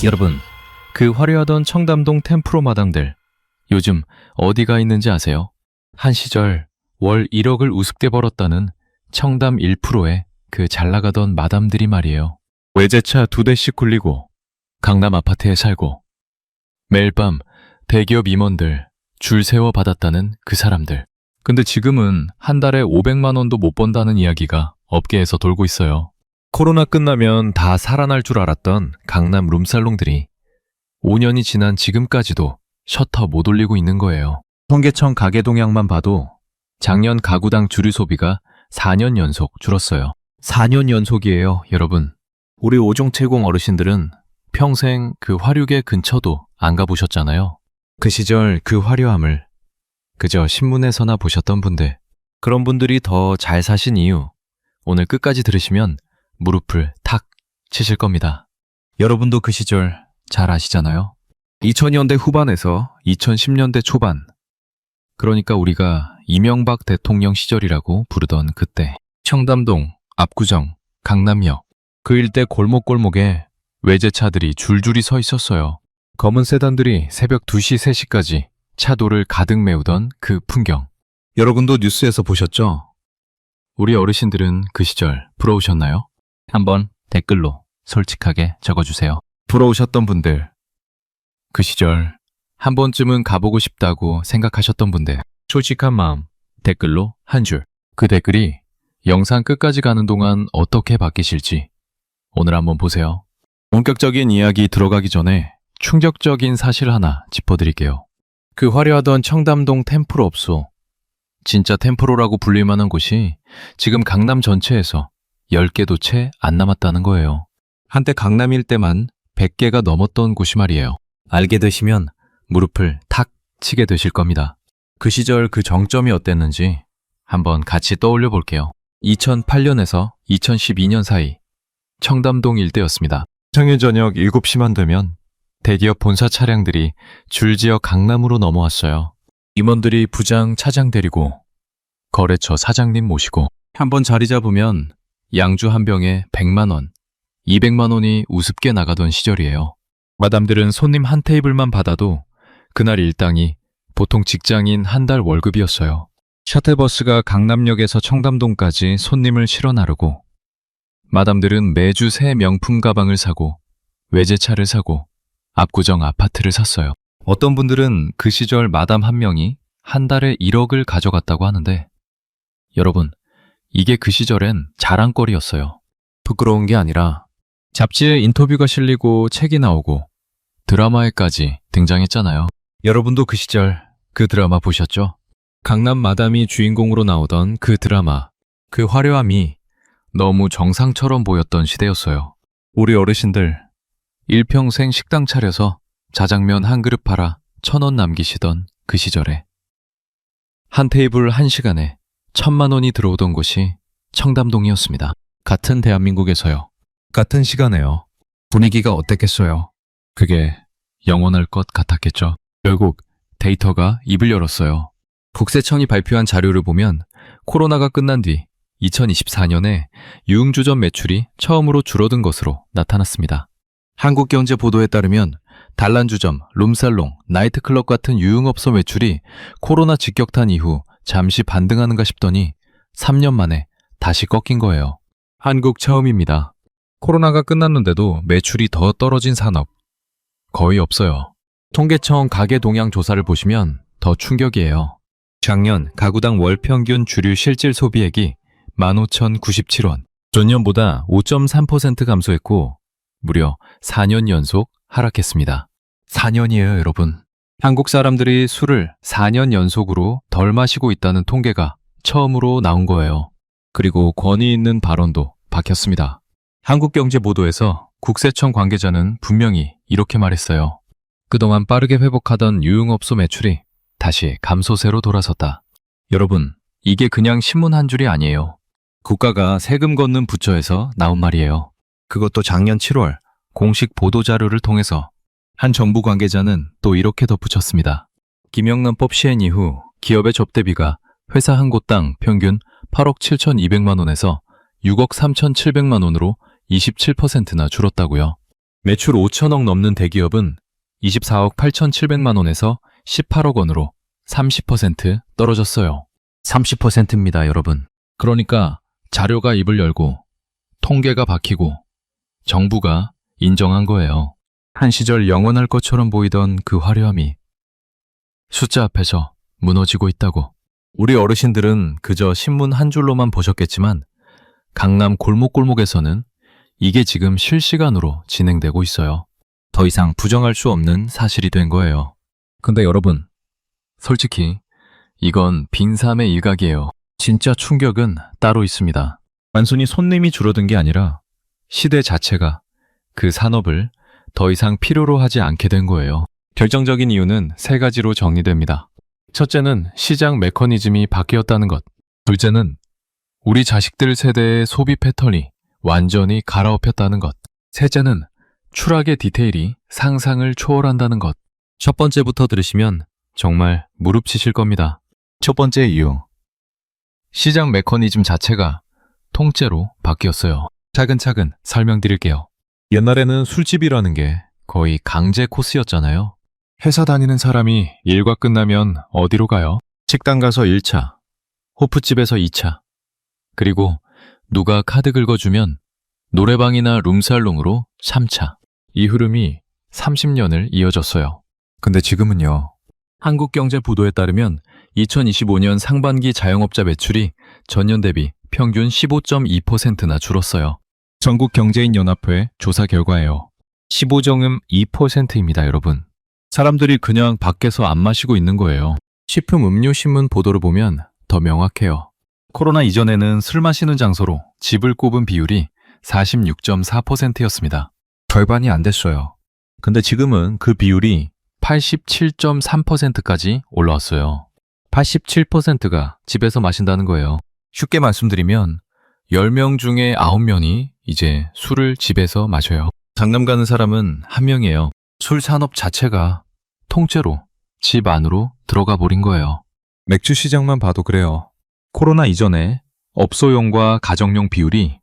여러분, 그 화려하던 청담동 템프로 마당들 요즘 어디가 있는지 아세요? 한 시절 월 1억을 우습게 벌었다는 청담 1%의 그 잘나가던 마담들이 말이에요. 외제차 2대씩 굴리고 강남 아파트에 살고 매일 밤 대기업 임원들 줄 세워 받았다는 그 사람들. 근데 지금은 한 달에 500만 원도 못 번다는 이야기가 업계에서 돌고 있어요. 코로나 끝나면 다 살아날 줄 알았던 강남 룸살롱들이 5년이 지난 지금까지도 셔터 못 올리고 있는 거예요. 통계청 가계 동향만 봐도 작년 가구당 주류 소비가 4년 연속 줄었어요. 4년 연속이에요, 여러분. 우리 5종 채공 어르신들은 평생 그 화류계 근처도 안 가보셨잖아요. 그 시절 그 화려함을 그저 신문에서나 보셨던 분들, 그런 분들이 더 잘 사신 이유, 오늘 끝까지 들으시면 무릎을 탁 치실 겁니다. 여러분도 그 시절 잘 아시잖아요. 2000년대 후반에서 2010년대 초반, 그러니까 우리가 이명박 대통령 시절이라고 부르던 그때, 청담동, 압구정, 강남역, 그 일대 골목골목에 외제차들이 줄줄이 서 있었어요. 검은 세단들이 새벽 2시, 3시까지 차도를 가득 메우던 그 풍경. 여러분도 뉴스에서 보셨죠? 우리 어르신들은 그 시절 부러우셨나요? 한번 댓글로 솔직하게 적어주세요. 부러우셨던 분들, 그 시절 한 번쯤은 가보고 싶다고 생각하셨던 분들, 솔직한 마음 댓글로 한 줄. 그 댓글이 영상 끝까지 가는 동안 어떻게 바뀌실지 오늘 한번 보세요. 본격적인 이야기 들어가기 전에 충격적인 사실 하나 짚어드릴게요. 그 화려하던 청담동 템프로 업소, 진짜 템프로라고 불릴 만한 곳이 지금 강남 전체에서 10개도 채 안 남았다는 거예요. 한때 강남 일대만 100개가 넘었던 곳이 말이에요. 알게 되시면 무릎을 탁 치게 되실 겁니다. 그 시절 그 정점이 어땠는지 한번 같이 떠올려 볼게요. 2008년에서 2012년 사이 청담동 일대였습니다. 평일 저녁 7시만 되면 대기업 본사 차량들이 줄지어 강남으로 넘어왔어요. 임원들이 부장, 차장 데리고 거래처 사장님 모시고 한번 자리 잡으면 양주 한 병에 100만 원, 200만 원이 우습게 나가던 시절이에요. 마담들은 손님 한 테이블만 받아도 그날 일당이 보통 직장인 한 달 월급이었어요. 셔틀버스가 강남역에서 청담동까지 손님을 실어 나르고 마담들은 매주 새 명품 가방을 사고 외제차를 사고 압구정 아파트를 샀어요. 어떤 분들은 그 시절 마담 한 명이 한 달에 1억을 가져갔다고 하는데, 여러분, 이게 그 시절엔 자랑거리였어요. 부끄러운 게 아니라 잡지에 인터뷰가 실리고 책이 나오고 드라마에까지 등장했잖아요. 여러분도 그 시절 그 드라마 보셨죠? 강남 마담이 주인공으로 나오던 그 드라마, 그 화려함이 너무 정상처럼 보였던 시대였어요. 우리 어르신들 일평생 식당 차려서 자장면 한 그릇 팔아 1,000원 남기시던 그 시절에 한 테이블 1시간에 1,000만 원이 들어오던 곳이 청담동이었습니다. 같은 대한민국에서요. 같은 시간에요. 분위기가 어땠겠어요? 그게 영원할 것 같았겠죠. 결국 데이터가 입을 열었어요. 국세청이 발표한 자료를 보면 코로나가 끝난 뒤 2024년에 유흥주점 매출이 처음으로 줄어든 것으로 나타났습니다. 한국경제 보도에 따르면 단란주점, 룸살롱, 나이트클럽 같은 유흥업소 매출이 코로나 직격탄 이후 잠시 반등하는가 싶더니 3년 만에 다시 꺾인 거예요. 한국 처음입니다. 코로나가 끝났는데도 매출이 더 떨어진 산업 거의 없어요. 통계청 가계 동향 조사를 보시면 더 충격이에요. 작년 가구당 월 평균 주류 실질 소비액이 15,097원, 전년보다 5.3% 감소했고 무려 4년 연속 하락했습니다. 4년이에요, 여러분. 한국 사람들이 술을 4년 연속으로 덜 마시고 있다는 통계가 처음으로 나온 거예요. 그리고 권위 있는 발언도 밝혔습니다. 한국경제보도에서 국세청 관계자는 분명히 이렇게 말했어요. 그동안 빠르게 회복하던 유흥업소 매출이 다시 감소세로 돌아섰다. 여러분, 이게 그냥 신문 한 줄이 아니에요. 국가가 세금 걷는 부처에서 나온 말이에요. 그것도 작년 7월 공식 보도자료를 통해서 한 정부 관계자는 또 이렇게 덧붙였습니다. 김영란법 시행 이후 기업의 접대비가 회사 한 곳당 평균 8억 7,200만 원에서 6억 3,700만 원으로 27%나 줄었다고요. 매출 5천억 넘는 대기업은 24억 8,700만 원에서 18억 원으로 30% 떨어졌어요. 30%입니다, 여러분. 그러니까 자료가 입을 열고 통계가 박히고 정부가 인정한 거예요. 한 시절 영원할 것처럼 보이던 그 화려함이 숫자 앞에서 무너지고 있다고. 우리 어르신들은 그저 신문 한 줄로만 보셨겠지만 강남 골목골목에서는 이게 지금 실시간으로 진행되고 있어요. 더 이상 부정할 수 없는 사실이 된 거예요. 근데 여러분, 솔직히 이건 빙삼의 일각이에요. 진짜 충격은 따로 있습니다. 단순히 손님이 줄어든 게 아니라 시대 자체가 그 산업을 더 이상 필요로 하지 않게 된 거예요. 결정적인 이유는 세 가지로 정리됩니다. 첫째는 시장 메커니즘이 바뀌었다는 것. 둘째는 우리 자식들 세대의 소비 패턴이 완전히 갈아엎혔다는 것. 셋째는 추락의 디테일이 상상을 초월한다는 것. 첫 번째부터 들으시면 정말 무릎 치실 겁니다. 첫 번째 이유. 시장 메커니즘 자체가 통째로 바뀌었어요. 차근차근 설명드릴게요. 옛날에는 술집이라는 게 거의 강제 코스였잖아요. 회사 다니는 사람이 일과 끝나면 어디로 가요? 식당 가서 1차, 호프집에서 2차, 그리고 누가 카드 긁어주면 노래방이나 룸살롱으로 3차. 이 흐름이 30년을 이어졌어요. 근데 지금은요. 한국경제보도에 따르면 2025년 상반기 자영업자 매출이 전년 대비 평균 15.2%나 줄었어요. 전국경제인연합회 조사 결과예요. 15.2%입니다, 여러분. 사람들이 그냥 밖에서 안 마시고 있는 거예요. 식품음료신문 보도를 보면 더 명확해요. 코로나 이전에는 술 마시는 장소로 집을 꼽은 비율이 46.4%였습니다. 절반이 안 됐어요. 근데 지금은 그 비율이 87.3%까지 올라왔어요. 87%가 집에서 마신다는 거예요. 쉽게 말씀드리면 10명 중에 9명이 이제 술을 집에서 마셔요. 장남 가는 사람은 1명이에요. 술 산업 자체가 통째로 집 안으로 들어가 버린 거예요. 맥주 시장만 봐도 그래요. 코로나 이전에 업소용과 가정용 비율이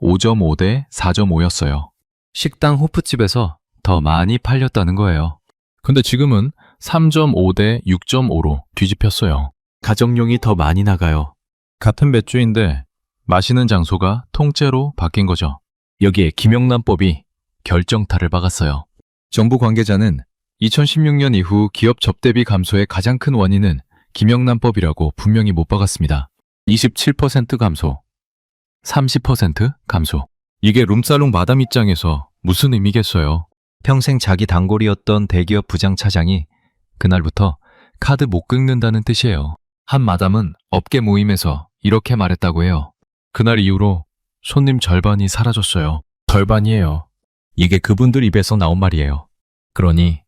5.5대 4.5였어요. 식당 호프집에서 더 많이 팔렸다는 거예요. 근데 지금은 3.5대 6.5로 뒤집혔어요. 가정용이 더 많이 나가요. 같은 맥주인데 마시는 장소가 통째로 바뀐 거죠. 여기에 김영란법이 결정타를 박았어요. 정부 관계자는 2016년 이후 기업 접대비 감소의 가장 큰 원인은 김영란법이라고 분명히 못 박았습니다. 27% 감소, 30% 감소. 이게 룸살롱 마담 입장에서 무슨 의미겠어요? 평생 자기 단골이었던 대기업 부장 차장이 그날부터 카드 못 긁는다는 뜻이에요. 한 마담은 업계 모임에서 이렇게 말했다고 해요. 그날 이후로 손님 절반이 사라졌어요. 절반이에요. 이게 그분들 입에서 나온 말이에요. 그러니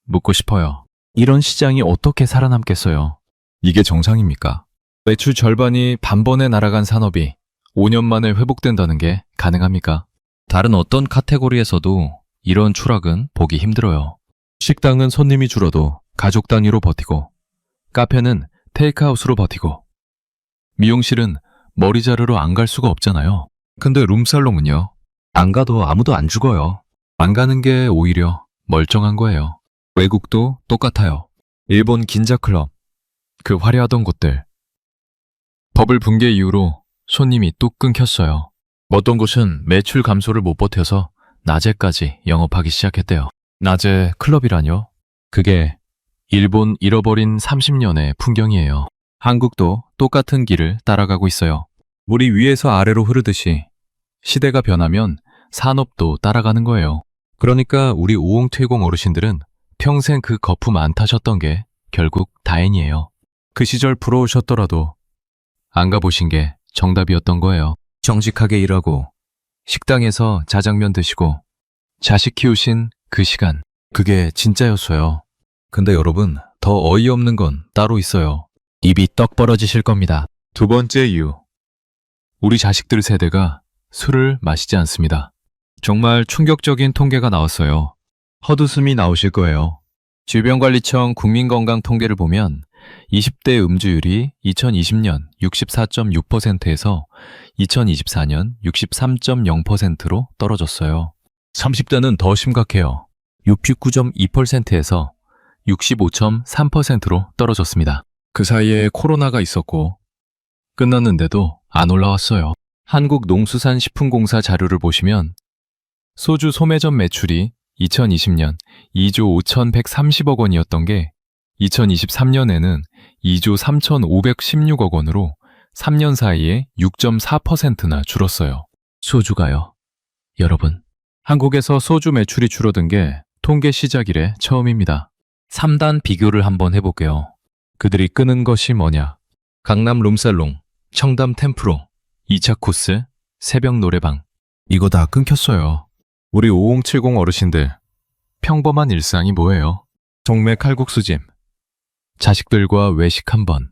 묻고 싶어요. 이런 시장이 어떻게 살아남겠어요? 이게 정상입니까? 매출 절반이 단번에 날아간 산업이 5년 만에 회복된다는 게 가능합니까? 다른 어떤 카테고리에서도 이런 추락은 보기 힘들어요. 식당은 손님이 줄어도 가족 단위로 버티고, 카페는 테이크아웃으로 버티고, 미용실은 머리 자르러 안 갈 수가 없잖아요. 근데 룸살롱은요? 안 가도 아무도 안 죽어요. 안 가는 게 오히려 멀쩡한 거예요. 외국도 똑같아요. 일본 긴자클럽, 그 화려하던 곳들. 버블 붕괴 이후로 손님이 뚝 끊겼어요. 어떤 곳은 매출 감소를 못 버텨서 낮에까지 영업하기 시작했대요. 낮에 클럽이라뇨? 그게 일본 잃어버린 30년의 풍경이에요. 한국도 똑같은 길을 따라가고 있어요. 물이 위에서 아래로 흐르듯이 시대가 변하면 산업도 따라가는 거예요. 그러니까 우리 오홍퇴공 어르신들은 평생 그 거품 안 타셨던 게 결국 다행이에요. 그 시절 부러우셨더라도 안 가보신 게 정답이었던 거예요. 정직하게 일하고 식당에서 자장면 드시고 자식 키우신 그 시간, 그게 진짜였어요. 근데 여러분, 더 어이없는 건 따로 있어요. 입이 떡 벌어지실 겁니다. 두 번째 이유. 우리 자식들 세대가 술을 마시지 않습니다. 정말 충격적인 통계가 나왔어요. 헛웃음이 나오실 거예요. 질병관리청 국민건강 통계를 보면 20대 음주율이 2020년 64.6%에서 2024년 63.0%로 떨어졌어요. 30대는 더 심각해요. 69.2%에서 65.3%로 떨어졌습니다. 그 사이에 코로나가 있었고 끝났는데도 안 올라왔어요. 한국농수산식품공사 자료를 보시면 소주 소매점 매출이 2020년 2조 5,130억 원이었던 게 2023년에는 2조 3,516억 원으로 3년 사이에 6.4%나 줄었어요. 소주가요. 여러분, 한국에서 소주 매출이 줄어든 게 통계 시작 이래 처음입니다. 3단 비교를 한번 해볼게요. 그들이 끄는 것이 뭐냐? 강남 룸살롱, 청담 템프로, 2차 코스, 새벽 노래방. 이거 다 끊겼어요. 우리 5070 어르신들, 평범한 일상이 뭐예요? 동네 칼국수집, 자식들과 외식 한 번,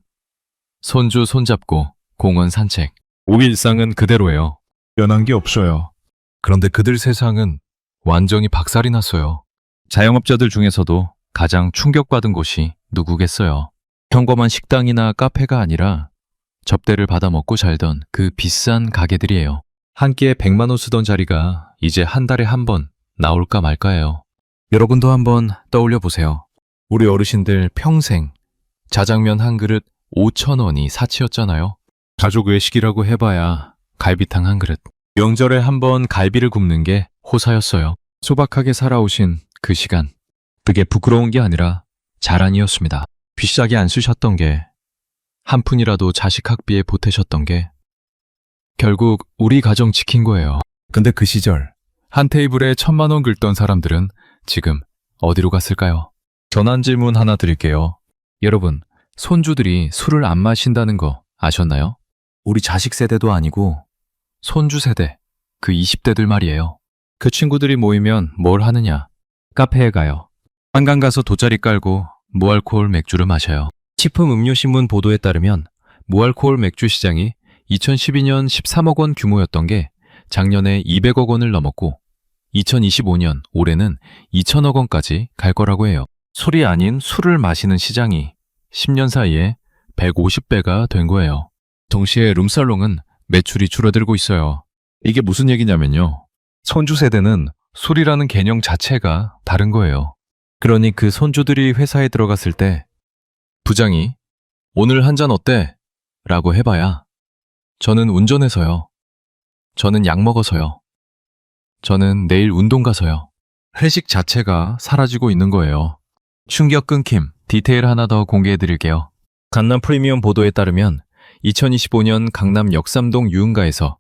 손주 손잡고 공원 산책. 우리 일상은 그대로예요. 변한 게 없어요. 그런데 그들 세상은 완전히 박살이 났어요. 자영업자들 중에서도 가장 충격받은 곳이 누구겠어요? 평범한 식당이나 카페가 아니라 접대를 받아 먹고 살던 그 비싼 가게들이에요. 한 끼에 100만 원 쓰던 자리가 이제 한 달에 한 번 나올까 말까예요. 여러분도 한번 떠올려 보세요. 우리 어르신들 평생 자장면 한 그릇 5,000원이 사치였잖아요. 가족 외식이라고 해봐야 갈비탕 한 그릇. 명절에 한 번 갈비를 굽는 게 호사였어요. 소박하게 살아오신 그 시간. 그게 부끄러운 게 아니라 자랑이었습니다. 비싸게 안 쓰셨던 게, 한 푼이라도 자식 학비에 보태셨던 게 결국 우리 가정 지킨 거예요. 근데 그 시절 한 테이블에 1,000만 원 긁던 사람들은 지금 어디로 갔을까요? 전환 질문 하나 드릴게요. 여러분, 손주들이 술을 안 마신다는 거 아셨나요? 우리 자식 세대도 아니고 손주 세대, 그 20대들 말이에요. 그 친구들이 모이면 뭘 하느냐? 카페에 가요. 한강 가서 돗자리 깔고 무알코올 맥주를 마셔요. 식품음료신문 보도에 따르면 무알코올 맥주 시장이 2012년 13억 원 규모였던 게 작년에 200억 원을 넘었고 2025년 올해는 2천억 원까지 갈 거라고 해요. 술이 아닌 술을 마시는 시장이 10년 사이에 150배가 된 거예요. 동시에 룸살롱은 매출이 줄어들고 있어요. 이게 무슨 얘기냐면요. 손주 세대는 술이라는 개념 자체가 다른 거예요. 그러니 그 손주들이 회사에 들어갔을 때 부장이 오늘 한 잔 어때? 라고 해봐야 저는 운전해서요. 저는 약 먹어서요. 저는 내일 운동 가서요. 회식 자체가 사라지고 있는 거예요. 충격 끊김, 디테일 하나 더 공개해 드릴게요. 강남 프리미엄 보도에 따르면 2025년 강남 역삼동 유흥가에서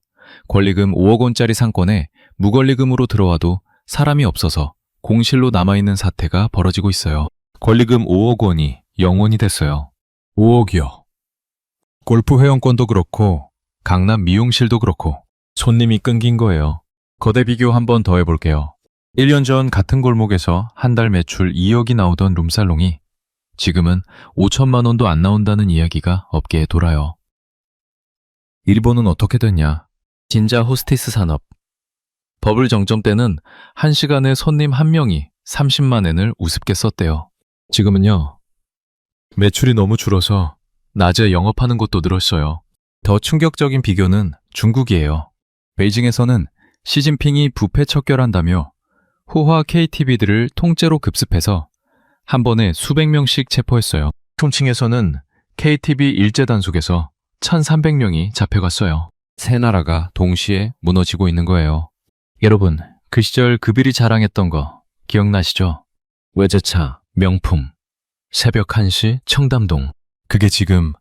권리금 5억 원짜리 상권에 무권리금으로 들어와도 사람이 없어서 공실로 남아있는 사태가 벌어지고 있어요. 권리금 5억 원이 0원이 됐어요. 5억이요. 골프 회원권도 그렇고 강남 미용실도 그렇고 손님이 끊긴 거예요. 거대 비교 한 번 더 해볼게요. 1년 전 같은 골목에서 한 달 매출 2억이 나오던 룸살롱이 지금은 5천만 원도 안 나온다는 이야기가 업계에 돌아요. 일본은 어떻게 됐냐? 진짜 호스티스 산업. 버블 정점 때는 1시간에 손님 1명이 30만 엔을 우습게 썼대요. 지금은요. 매출이 너무 줄어서 낮에 영업하는 곳도 늘었어요. 더 충격적인 비교는 중국이에요. 베이징에서는 시진핑이 부패 척결한다며 호화 KTV들을 통째로 급습해서 한 번에 수백 명씩 체포했어요. 총칭에서는 KTV 일제 단속에서 1,300명이 잡혀갔어요. 세 나라가 동시에 무너지고 있는 거예요. 여러분, 그 시절 그 비리 자랑했던 거 기억나시죠? 외제차, 명품, 새벽 1시 청담동. 그게 지금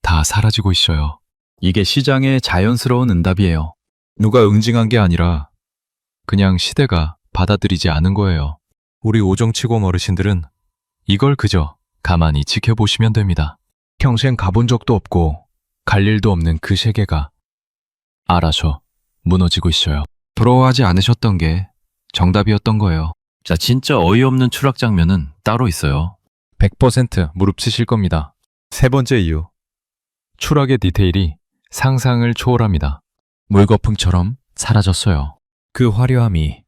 다 사라지고 있어요. 이게 시장의 자연스러운 응답이에요. 누가 응징한 게 아니라 그냥 시대가 받아들이지 않은 거예요. 우리 오정치공 어르신들은 이걸 그저 가만히 지켜보시면 됩니다. 평생 가본 적도 없고 갈 일도 없는 그 세계가 알아서 무너지고 있어요. 부러워하지 않으셨던 게 정답이었던 거예요. 자, 진짜 어이없는 추락 장면은 따로 있어요. 100% 무릎 치실 겁니다. 세 번째 이유. 추락의 디테일이 상상을 초월합니다. 물거품처럼 사라졌어요. 그 화려함이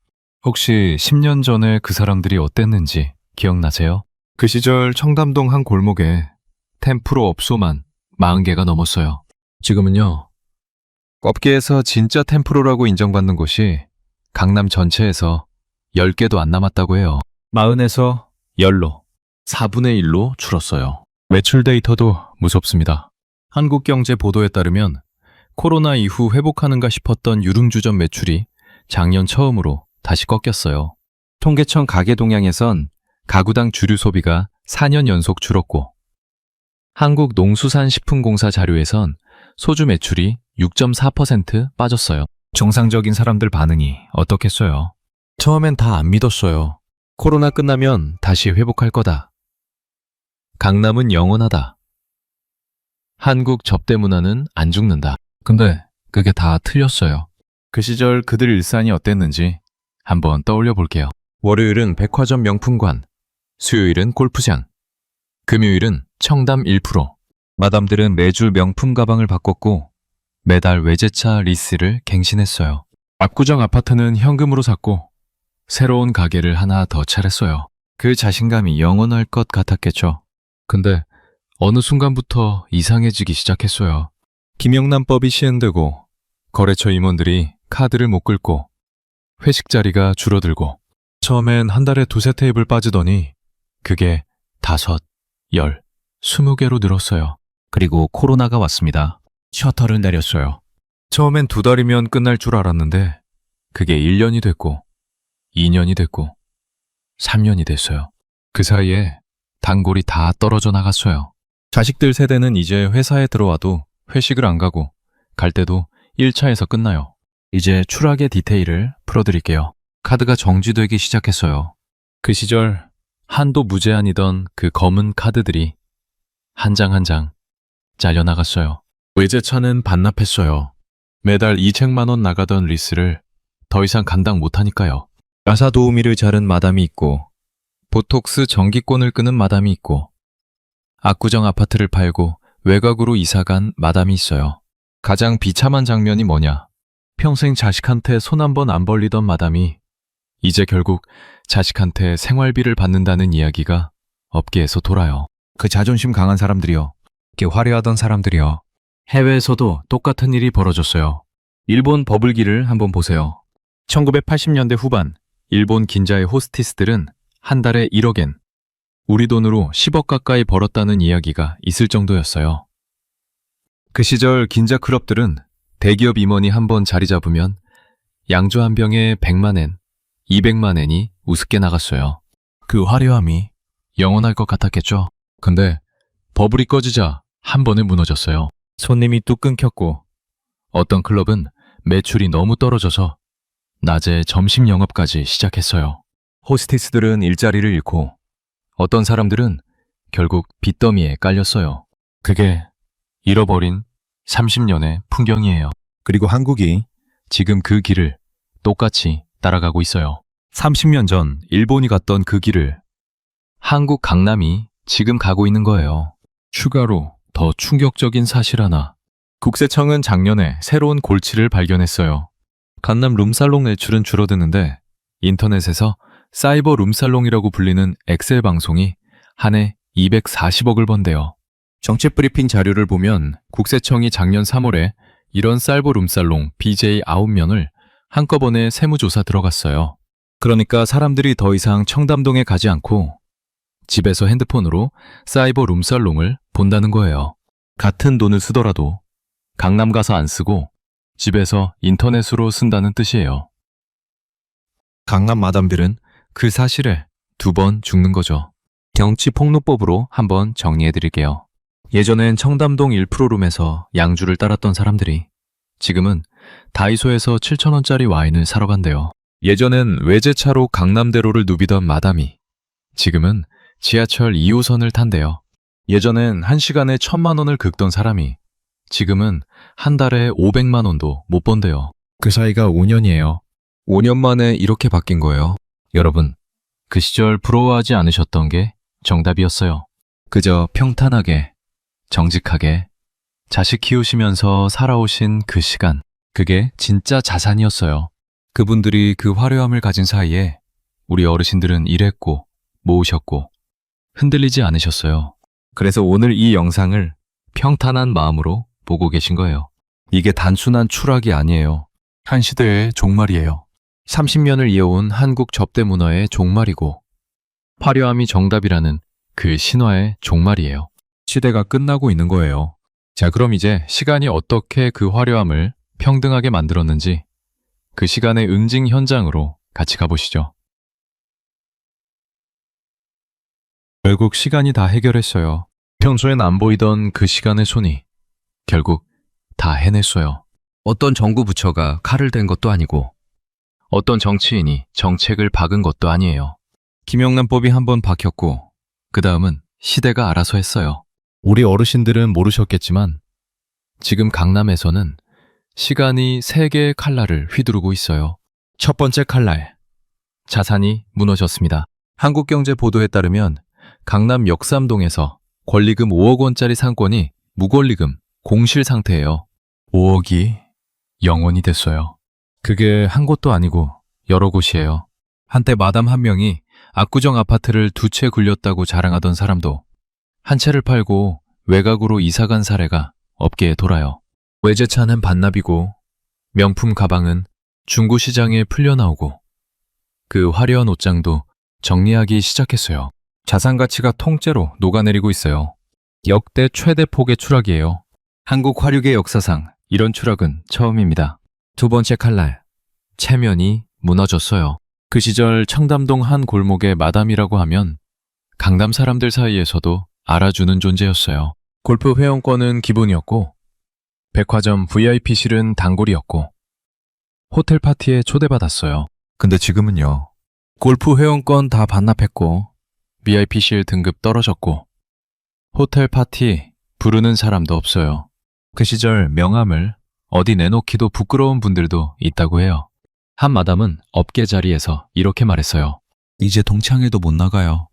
혹시 10년 전에 그 사람들이 어땠는지 기억나세요? 그 시절 청담동 한 골목에 템프로 업소만 40개가 넘었어요. 지금은요. 업계에서 진짜 템프로라고 인정받는 곳이 강남 전체에서 10개도 안 남았다고 해요. 40에서 10로 4분의 1로 줄었어요. 매출 데이터도 무섭습니다. 한국경제 보도에 따르면 코로나 이후 회복하는가 싶었던 유름주점 매출이 작년 처음으로 다시 꺾였어요. 통계청 가계동향에선 가구당 주류 소비가 4년 연속 줄었고, 한국농수산식품공사 자료에선 소주 매출이 6.4% 빠졌어요. 정상적인 사람들 반응이 어떻겠어요? 처음엔 다 안 믿었어요. 코로나 끝나면 다시 회복할 거다. 강남은 영원하다. 한국 접대 문화는 안 죽는다. 근데 그게 다 틀렸어요. 그 시절 그들 일상이 어땠는지 한번 떠올려 볼게요. 월요일은 백화점 명품관, 수요일은 골프장, 금요일은 청담 1%. 마담들은 매주 명품 가방을 바꿨고 매달 외제차 리스를 갱신했어요. 압구정 아파트는 현금으로 샀고 새로운 가게를 하나 더 차렸어요. 그 자신감이 영원할 것 같았겠죠. 근데 어느 순간부터 이상해지기 시작했어요. 김영란법이 시행되고 거래처 임원들이 카드를 못 긁고 회식 자리가 줄어들고 처음엔 한 달에 2-3테이블 빠지더니 그게 5, 10, 20개로 늘었어요. 그리고 코로나가 왔습니다. 셔터를 내렸어요. 처음엔 2달이면 끝날 줄 알았는데 그게 1년이 됐고 2년이 됐고 3년이 됐어요. 그 사이에 단골이 다 떨어져 나갔어요. 자식들 세대는 이제 회사에 들어와도 회식을 안 가고 갈 때도 1차에서 끝나요. 이제 추락의 디테일을 풀어드릴게요. 카드가 정지되기 시작했어요. 그 시절 한도 무제한이던 그 검은 카드들이 한 장 한 장 잘려나갔어요. 외제차는 반납했어요. 매달 200만 원 나가던 리스를 더 이상 감당 못하니까요. 야사 도우미를 자른 마담이 있고 보톡스 정기권을 끄는 마담이 있고 압구정 아파트를 팔고 외곽으로 이사간 마담이 있어요. 가장 비참한 장면이 뭐냐? 평생 자식한테 손 한 번 안 벌리던 마담이 이제 결국 자식한테 생활비를 받는다는 이야기가 업계에서 돌아요. 그 자존심 강한 사람들이요. 이렇게 화려하던 사람들이요. 해외에서도 똑같은 일이 벌어졌어요. 일본 버블기를 한번 보세요. 1980년대 후반 일본 긴자의 호스티스들은 한 달에 1억엔, 우리 돈으로 10억 가까이 벌었다는 이야기가 있을 정도였어요. 그 시절 긴자 클럽들은 대기업 임원이 한번 자리 잡으면 양주 한 병에 100만 엔, 200만 엔이 우습게 나갔어요. 그 화려함이 영원할 것 같았겠죠. 근데 버블이 꺼지자 한 번에 무너졌어요. 손님이 뚝 끊겼고 어떤 클럽은 매출이 너무 떨어져서 낮에 점심 영업까지 시작했어요. 호스티스들은 일자리를 잃고 어떤 사람들은 결국 빚더미에 깔렸어요. 그게 잃어버린 30년의 풍경이에요. 그리고 한국이 지금 그 길을 똑같이 따라가고 있어요. 30년 전 일본이 갔던 그 길을 한국 강남이 지금 가고 있는 거예요. 추가로 더 충격적인 사실 하나. 국세청은 작년에 새로운 골치를 발견했어요. 강남 룸살롱 매출은 줄어드는데 인터넷에서 사이버 룸살롱이라고 불리는 엑셀 방송이 한 해 240억을 번대요. 정책 브리핑 자료를 보면 국세청이 작년 3월에 이런 사이버 룸살롱 BJ 9명을 한꺼번에 세무조사 들어갔어요. 그러니까 사람들이 더 이상 청담동에 가지 않고 집에서 핸드폰으로 사이버 룸살롱을 본다는 거예요. 같은 돈을 쓰더라도 강남 가서 안 쓰고 집에서 인터넷으로 쓴다는 뜻이에요. 강남 마담들은 그 사실에 2번 죽는 거죠. 정치폭로법으로 한번 정리해드릴게요. 예전엔 청담동 1%룸에서 양주를 따랐던 사람들이 지금은 다이소에서 7,000원짜리 와인을 사러 간대요. 예전엔 외제차로 강남대로를 누비던 마담이 지금은 지하철 2호선을 탄대요. 예전엔 1시간에 1,000만 원을 긁던 사람이 지금은 한 달에 500만 원도 못 번대요. 그 사이가 5년이에요. 5년 만에 이렇게 바뀐 거예요. 여러분, 그 시절 부러워하지 않으셨던 게 정답이었어요. 그저 평탄하게, 정직하게 자식 키우시면서 살아오신 그 시간, 그게 진짜 자산이었어요. 그분들이 그 화려함을 가진 사이에 우리 어르신들은 일했고 모으셨고 흔들리지 않으셨어요. 그래서 오늘 이 영상을 평탄한 마음으로 보고 계신 거예요. 이게 단순한 추락이 아니에요. 한 시대의 종말이에요. 30년을 이어온 한국 접대 문화의 종말이고 화려함이 정답이라는 그 신화의 종말이에요. 시대가 끝나고 있는 거예요. 자, 그럼 이제 시간이 어떻게 그 화려함을 평등하게 만들었는지 그 시간의 응징 현장으로 같이 가보시죠. 결국 시간이 다 해결했어요. 평소엔 안 보이던 그 시간의 손이 결국 다 해냈어요. 어떤 정부 부처가 칼을 댄 것도 아니고 어떤 정치인이 정책을 박은 것도 아니에요. 김영란법이 한번 박혔고 그 다음은 시대가 알아서 했어요. 우리 어르신들은 모르셨겠지만 지금 강남에서는 시간이 3개의 칼날을 휘두르고 있어요. 첫 번째 칼날, 자산이 무너졌습니다. 한국경제 보도에 따르면 강남 역삼동에서 권리금 5억 원짜리 상권이 무권리금, 공실 상태예요. 5억이 0원이 됐어요. 그게 한 곳도 아니고 여러 곳이에요. 한때 마담 한 명이 압구정 아파트를 2채 굴렸다고 자랑하던 사람도 한 채를 팔고 외곽으로 이사간 사례가 업계에 돌아요. 외제차는 반납이고 명품 가방은 중고 시장에 풀려나오고 그 화려한 옷장도 정리하기 시작했어요. 자산 가치가 통째로 녹아내리고 있어요. 역대 최대 폭의 추락이에요. 한국 화류계 역사상 이런 추락은 처음입니다. 두 번째 칼날, 체면이 무너졌어요. 그 시절 청담동 한 골목의 마담이라고 하면 강남 사람들 사이에서도 알아주는 존재였어요. 골프 회원권은 기본이었고 백화점 VIP실은 단골이었고 호텔 파티에 초대받았어요. 근데 지금은요. 골프 회원권 다 반납했고 VIP실 등급 떨어졌고 호텔 파티 부르는 사람도 없어요. 그 시절 명함을 어디 내놓기도 부끄러운 분들도 있다고 해요. 한 마담은 업계 자리에서 이렇게 말했어요. 이제 동창회도 못 나가요.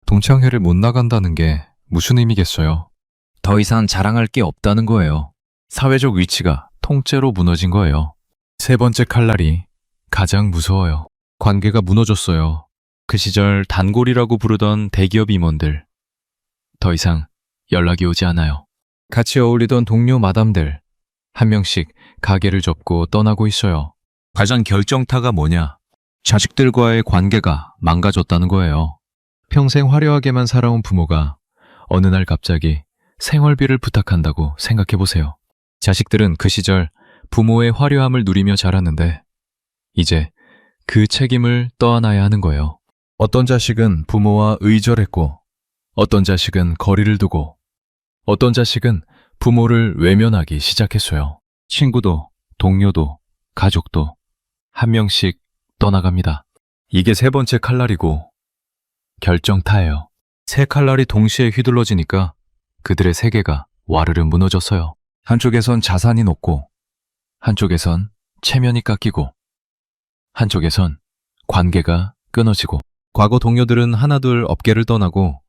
동창회를 못 나간다는 게 무슨 의미겠어요? 더 이상 자랑할 게 없다는 거예요. 사회적 위치가 통째로 무너진 거예요. 세 번째 칼날이 가장 무서워요. 관계가 무너졌어요. 그 시절 단골이라고 부르던 대기업 임원들. 더 이상 연락이 오지 않아요. 같이 어울리던 동료 마담들. 한 명씩 가게를 접고 떠나고 있어요. 가장 결정타가 뭐냐? 자식들과의 관계가 망가졌다는 거예요. 평생 화려하게만 살아온 부모가 어느 날 갑자기 생활비를 부탁한다고 생각해 보세요. 자식들은 그 시절 부모의 화려함을 누리며 자랐는데 이제 그 책임을 떠안아야 하는 거예요. 어떤 자식은 부모와 의절했고 어떤 자식은 거리를 두고 어떤 자식은 부모를 외면하기 시작했어요. 친구도 동료도 가족도 한 명씩 떠나갑니다. 이게 세 번째 칼날이고 결정타예요. 세 칼날이 동시에 휘둘러지니까 그들의 세계가 와르르 무너졌어요. 한쪽에선 자산이 높고 한쪽에선 체면이 깎이고 한쪽에선 관계가 끊어지고 과거 동료들은 하나둘 업계를 떠나고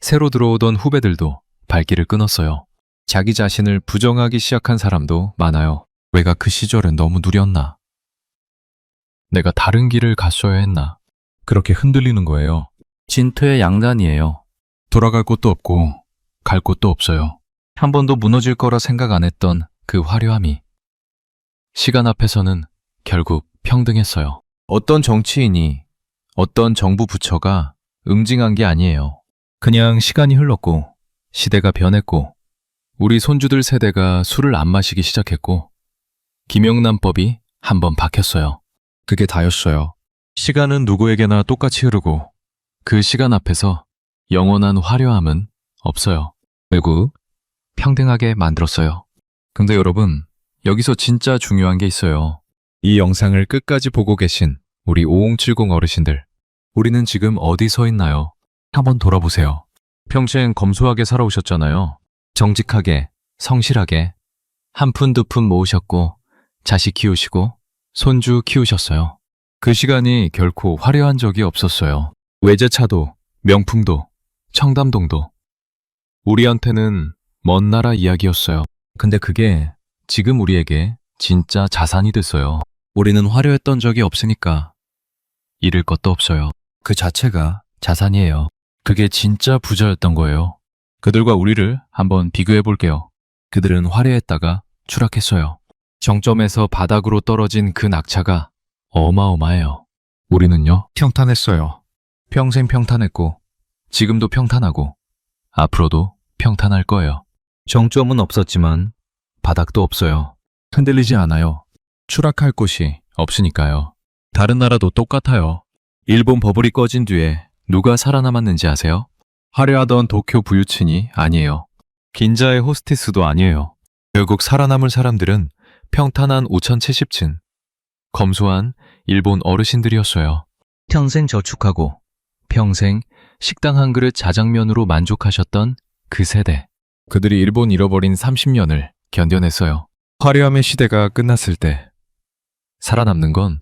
새로 들어오던 후배들도 발길을 끊었어요. 자기 자신을 부정하기 시작한 사람도 많아요. 내가 그 시절은 너무 누렸나? 내가 다른 길을 갔어야 했나? 그렇게 흔들리는 거예요. 진퇴의 양단이에요. 돌아갈 곳도 없고 갈 곳도 없어요. 한 번도 무너질 거라 생각 안 했던 그 화려함이 시간 앞에서는 결국 평등했어요. 어떤 정치인이 어떤 정부 부처가 응징한 게 아니에요. 그냥 시간이 흘렀고 시대가 변했고 우리 손주들 세대가 술을 안 마시기 시작했고 김영란법이 한번 박혔어요. 그게 다였어요. 시간은 누구에게나 똑같이 흐르고 그 시간 앞에서 영원한 화려함은 없어요. 결국 평등하게 만들었어요. 근데 여러분, 여기서 진짜 중요한 게 있어요. 이 영상을 끝까지 보고 계신 우리 5070 어르신들, 우리는 지금 어디 서 있나요? 한번 돌아보세요. 평생 검소하게 살아오셨잖아요. 정직하게, 성실하게 한 푼 두 푼 모으셨고 자식 키우시고 손주 키우셨어요. 그 시간이 결코 화려한 적이 없었어요. 외제차도, 명품도, 청담동도 우리한테는 먼 나라 이야기였어요. 근데 그게 지금 우리에게 진짜 자산이 됐어요. 우리는 화려했던 적이 없으니까 잃을 것도 없어요. 그 자체가 자산이에요. 그게 진짜 부자였던 거예요. 그들과 우리를 한번 비교해 볼게요. 그들은 화려했다가 추락했어요. 정점에서 바닥으로 떨어진 그 낙차가 어마어마해요. 우리는요, 평탄했어요. 평생 평탄했고, 지금도 평탄하고, 앞으로도 평탄할 거예요. 정점은 없었지만, 바닥도 없어요. 흔들리지 않아요. 추락할 곳이 없으니까요. 다른 나라도 똑같아요. 일본 버블이 꺼진 뒤에 누가 살아남았는지 아세요? 화려하던 도쿄 부유층이 아니에요. 긴자의 호스티스도 아니에요. 결국 살아남을 사람들은 평탄한 5070층, 검소한 일본 어르신들이었어요. 평생 저축하고 평생 식당 한 그릇 자장면으로 만족하셨던 그 세대. 그들이 일본 잃어버린 30년을 견뎌냈어요. 화려함의 시대가 끝났을 때 살아남는 건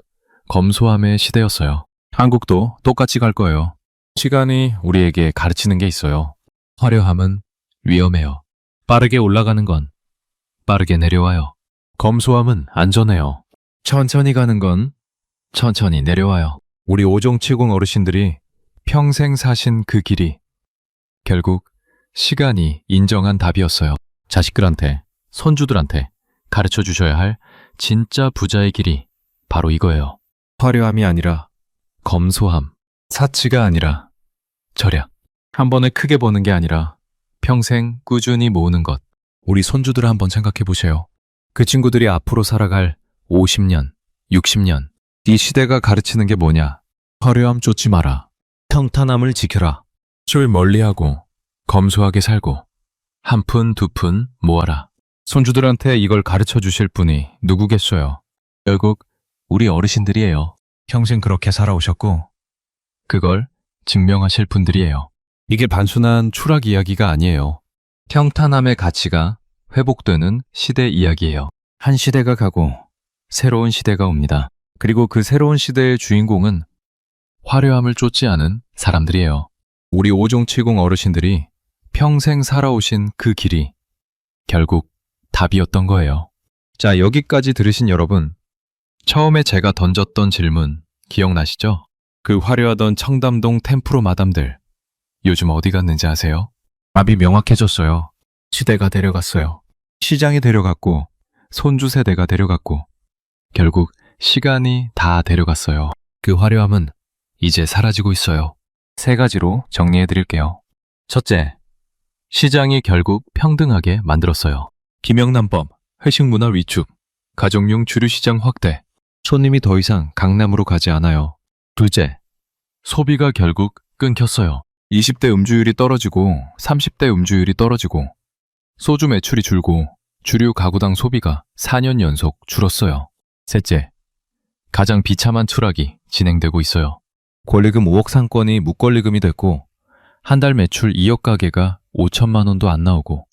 검소함의 시대였어요. 한국도 똑같이 갈 거예요. 시간이 우리에게 가르치는 게 있어요. 화려함은 위험해요. 빠르게 올라가는 건 빠르게 내려와요. 검소함은 안전해요. 천천히 가는 건 천천히 내려와요. 우리 5종 7공 어르신들이 평생 사신 그 길이 결국 시간이 인정한 답이었어요. 자식들한테, 손주들한테 가르쳐 주셔야 할 진짜 부자의 길이 바로 이거예요. 화려함이 아니라 검소함, 사치가 아니라 절약, 한 번에 크게 버는 게 아니라 평생 꾸준히 모으는 것. 우리 손주들 한번 생각해 보세요. 그 친구들이 앞으로 살아갈 50년, 60년, 이 시대가 가르치는 게 뭐냐? 화려함 쫓지 마라. 평탄함을 지켜라. 술 멀리하고 검소하게 살고 한 푼, 두 푼 모아라. 손주들한테 이걸 가르쳐 주실 분이 누구겠어요? 결국 우리 어르신들이에요. 평생 그렇게 살아오셨고 그걸 증명하실 분들이에요. 이게 단순한 추락 이야기가 아니에요. 평탄함의 가치가 회복되는 시대 이야기예요. 한 시대가 가고 새로운 시대가 옵니다. 그리고 그 새로운 시대의 주인공은 화려함을 쫓지 않은 사람들이에요. 우리 5종 7공 어르신들이 평생 살아오신 그 길이 결국 답이었던 거예요. 자, 여기까지 들으신 여러분, 처음에 제가 던졌던 질문 기억나시죠? 그 화려하던 청담동 템프로 마담들 요즘 어디 갔는지 아세요? 답이 명확해졌어요. 시대가 데려갔어요. 시장이 데려갔고 손주 세대가 데려갔고 결국 시간이 다 데려갔어요. 그 화려함은 이제 사라지고 있어요. 3가지로 정리해 드릴게요. 첫째, 시장이 결국 평등하게 만들었어요. 김영란법, 회식 문화 위축, 가정용 주류시장 확대, 손님이 더 이상 강남으로 가지 않아요. 둘째, 소비가 결국 끊겼어요. 20대 음주율이 떨어지고 30대 음주율이 떨어지고 소주 매출이 줄고 주류 가구당 소비가 4년 연속 줄었어요. 셋째, 가장 비참한 추락이 진행되고 있어요. 권리금 5억 상권이 무권리금이 됐고 한 달 매출 2억 가게가 5천만 원도 안 나오고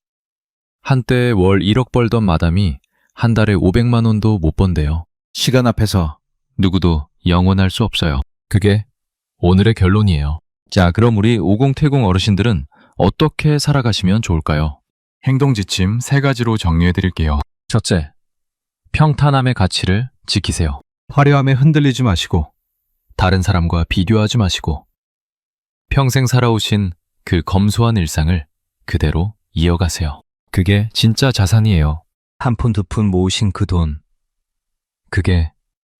한때 월 1억 벌던 마담이 한 달에 500만 원도 못 번대요. 시간 앞에서 누구도 영원할 수 없어요. 그게 오늘의 결론이에요. 자, 그럼 우리 50태공 어르신들은 어떻게 살아가시면 좋을까요? 행동 지침 3가지로 정리해 드릴게요. 첫째, 평탄함의 가치를 지키세요. 화려함에 흔들리지 마시고 다른 사람과 비교하지 마시고 평생 살아오신 그 검소한 일상을 그대로 이어가세요. 그게 진짜 자산이에요. 한 푼 두 푼 모으신 그 돈. 그게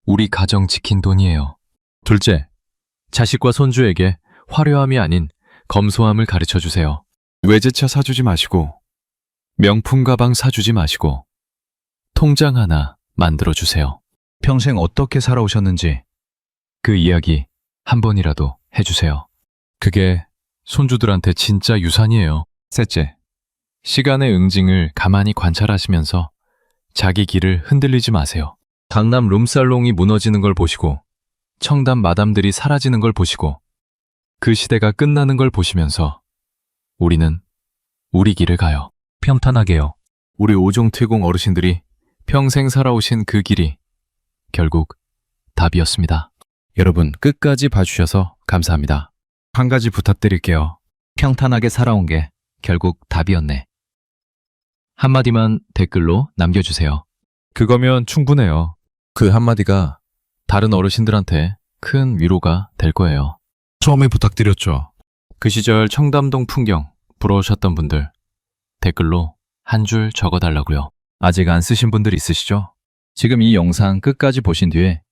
우리 가정 지킨 돈이에요. 둘째, 자식과 손주에게 화려함이 아닌 검소함을 가르쳐 주세요. 외제차 사주지 마시고 명품 가방 사주지 마시고 통장 하나 만들어 주세요. 평생 어떻게 살아오셨는지 그 이야기 한 번이라도 해주세요. 그게 손주들한테 진짜 유산이에요. 셋째, 시간의 응징을 가만히 관찰하시면서 자기 길을 흔들리지 마세요. 강남 룸살롱이 무너지는 걸 보시고 청담 마담들이 사라지는 걸 보시고 그 시대가 끝나는 걸 보시면서 우리는 우리 길을 가요. 평탄하게요. 우리 5종 태공 어르신들이 평생 살아오신 그 길이 결국 답이었습니다. 여러분 끝까지 봐주셔서 감사합니다. 한 가지 부탁드릴게요. 평탄하게 살아온 게 결국 답이었네. 한마디만 댓글로 남겨주세요. 그거면 충분해요. 그 한마디가 다른 어르신들한테 큰 위로가 될 거예요. 처음에 부탁드렸죠. 그 시절 청담동 풍경 부러우셨던 분들 댓글로 한 줄 적어달라고요. 아직 안 쓰신 분들 있으시죠? 지금 이 영상 끝까지 보신 뒤에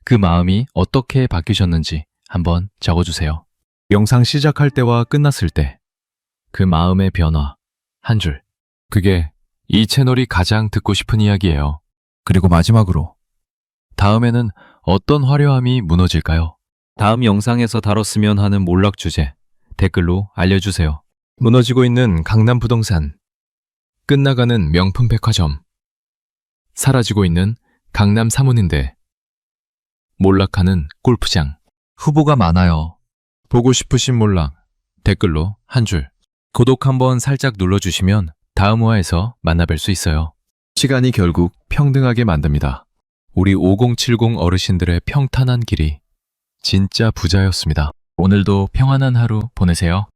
그 마음이 어떻게 바뀌셨는지 한번 적어주세요. 영상 시작할 때와 끝났을 때 그 마음의 변화 한 줄. 그게 이 채널이 가장 듣고 싶은 이야기예요. 그리고 마지막으로 다음에는 어떤 화려함이 무너질까요? 다음 영상에서 다뤘으면 하는 몰락 주제 댓글로 알려주세요. 무너지고 있는 강남 부동산, 끝나가는 명품 백화점, 사라지고 있는 강남 사문인데, 몰락하는 골프장. 후보가 많아요. 보고 싶으신 몰락 댓글로 한 줄. 구독 한번 살짝 눌러주시면 다음 화에서 만나뵐 수 있어요. 시간이 결국 평등하게 만듭니다. 우리 5070 어르신들의 평탄한 길이 진짜 부자였습니다. 오늘도 평안한 하루 보내세요.